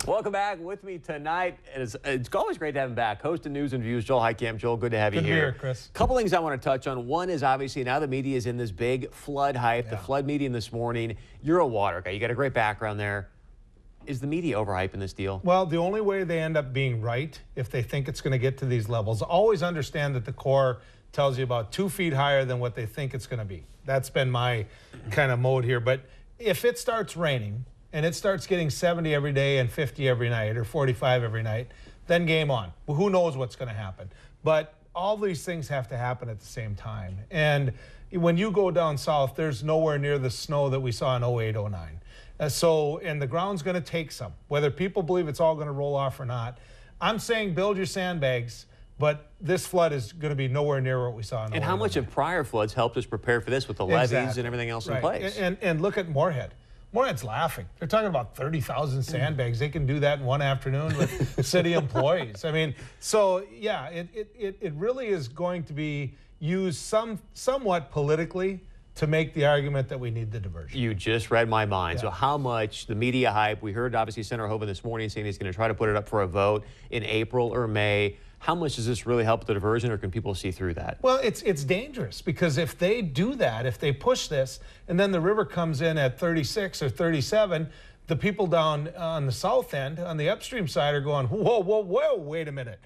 Welcome back. With me tonight, it's always great to have him back. Host of News and Views, Joel Heitkamp. Joel, good to have you here. Good to be here, Chris. Couple things I want to touch on. One is obviously now the media is in this big flood hype, the flood meeting this morning. You're a water guy. You got a great background there. Is the media overhyping this deal? Well, the only way they end up being right, if they think it's going to get to these levels, always understand that the Corps tells you about 2 feet higher than what they think it's going to be. That's been my kind of mode here. But if it starts raining and it starts getting 70 every day and 50 every night or 45 every night, then game on. Well, who knows what's going to happen? But all these things have to happen at the same time. And when you go down south, there's nowhere near the snow that we saw in 08, 09. And the ground's going to take some, whether people believe it's all going to roll off or not. I'm saying build your sandbags, but this flood is going to be nowhere near what we saw in 08. And how much have prior floods helped us prepare for this with the levees and everything else in place? And look at Moorhead. Moorhead's laughing. They're talking about 30,000 sandbags. They can do that in one afternoon with city employees. I mean, so yeah, it really is going to be used somewhat politically to make the argument that we need the diversion. You just read my mind. So how much the media hype, we heard obviously Senator Hoeven this morning saying he's going to try to put it up for a vote in April or May. How much does this really help the diversion, or can people see through that? Well, it's dangerous, because if they do that, if they push this, and then the river comes in at 36 or 37, the people down on the south end, on the upstream side, are going, whoa, whoa, whoa, wait a minute.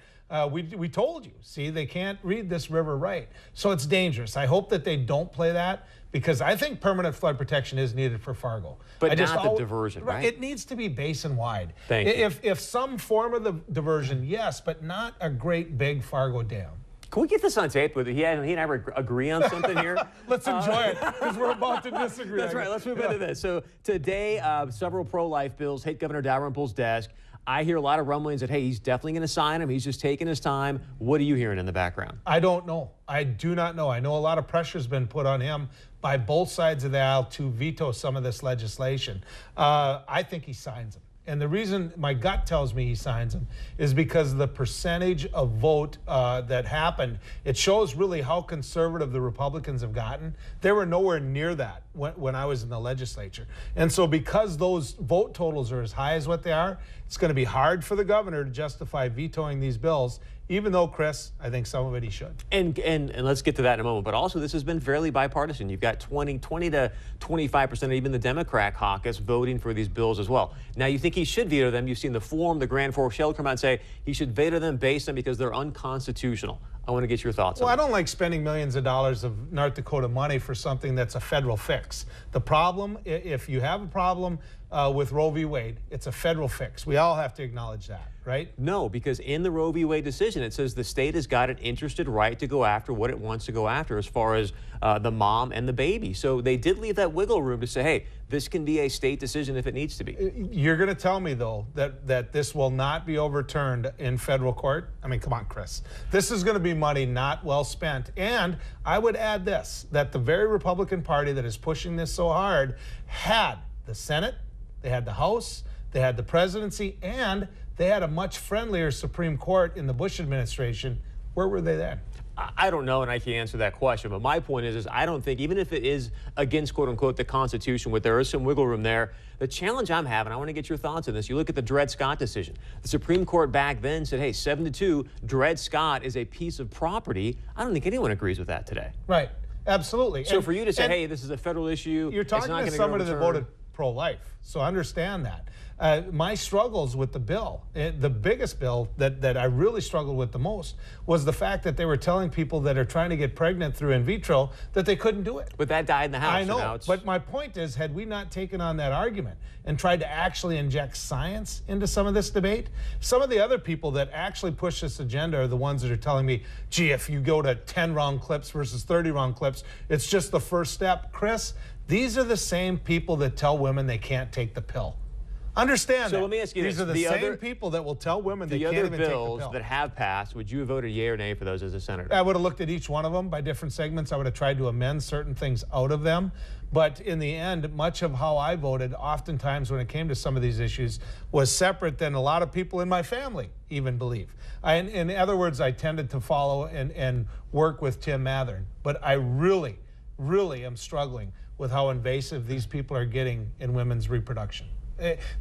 We told you. See, they can't read this river right. So it's dangerous. I hope that they don't play that, because I think permanent flood protection is needed for Fargo. But not the diversion, right? It needs to be basin-wide. Thank you. If some form of the diversion, yes, but not a great big Fargo dam. Can we get this on tape? He and I agree on something here? Let's enjoy it, because we're about to disagree. That's right. Let's move into this. So today, several pro-life bills hit Governor Dalrymple's desk. I hear a lot of rumblings that, hey, he's definitely going to sign them. He's just taking his time. What are you hearing in the background? I don't know. I do not know. I know a lot of pressure has been put on him by both sides of the aisle to veto some of this legislation. I think he signs them. And the reason my gut tells me he signs them is because the percentage of vote that happened, it shows really how conservative the Republicans have gotten. They were nowhere near that when I was in the legislature. And so because those vote totals are as high as what they are, it's going to be hard for the governor to justify vetoing these bills, even though, Chris, I think some of it he should. And let's get to that in a moment. But also, this has been fairly bipartisan. You've got 20 to 25% of even the Democrat caucus voting for these bills as well. Now, you think he should veto them. You've seen the Forum, the Grand Forks Shell come out and say he should veto them based on because they're unconstitutional. I want to get your thoughts on that. Well, I don't like spending millions of dollars of North Dakota money for something that's a federal fix. The problem, if you have a problem with Roe v. Wade, it's a federal fix. We all have to acknowledge that, right? No, because in the Roe v. Wade decision, it says the state has got an interested right to go after what it wants to go after as far as the mom and the baby. So they did leave that wiggle room to say, hey, this can be a state decision if it needs to be. You're going to tell me, though, that this will not be overturned in federal court? I mean, come on, Chris. This is going to be money not well spent. And I would add this, that the very Republican Party that is pushing this so hard had the Senate, they had the House, they had the presidency, and they had a much friendlier Supreme Court in the Bush administration. Where were they then? I don't know, and I can't answer that question. But my point is I don't think, even if it is against, quote unquote, the Constitution, where there is some wiggle room there, the challenge I'm having, I want to get your thoughts on this. You look at the Dred Scott decision. The Supreme Court back then said, hey, 7-2, Dred Scott is a piece of property. I don't think anyone agrees with that today. Right. Absolutely. So for you to say, hey, this is a federal issue, you're talking to somebody that voted pro-life, so understand that. My struggles with the bill, the biggest bill that I really struggled with the most was the fact that they were telling people that are trying to get pregnant through in vitro that they couldn't do it. But that died in the House. I know, but my point is, had we not taken on that argument and tried to actually inject science into some of this debate, some of the other people that actually push this agenda are the ones that are telling me, gee, if you go to 10 round clips versus 30 round clips, it's just the first step. Chris, these are the same people that tell women they can't take the pill. Understand that. So let me ask you this. These are the same people that will tell women they can't even take the pill. The other bills that have passed, would you have voted yay or nay for those as a senator? I would have looked at each one of them by different segments. I would have tried to amend certain things out of them. But in the end, much of how I voted, oftentimes when it came to some of these issues, was separate than a lot of people in my family even believe. In other words, I tended to follow and work with Tim Mathern. But I really am struggling with how invasive these people are getting in women's reproduction.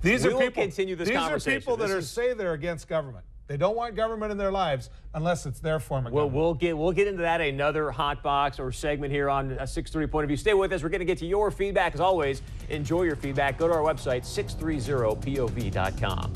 These We are will people. continue this these are conversation. people that This are is- say they're against government. They don't want government in their lives unless it's their form of government. We'll get into that, another hot box or segment here on a 630 Point of View. Stay with us. We're going to get to your feedback as always. Enjoy your feedback. Go to our website 630pov.com.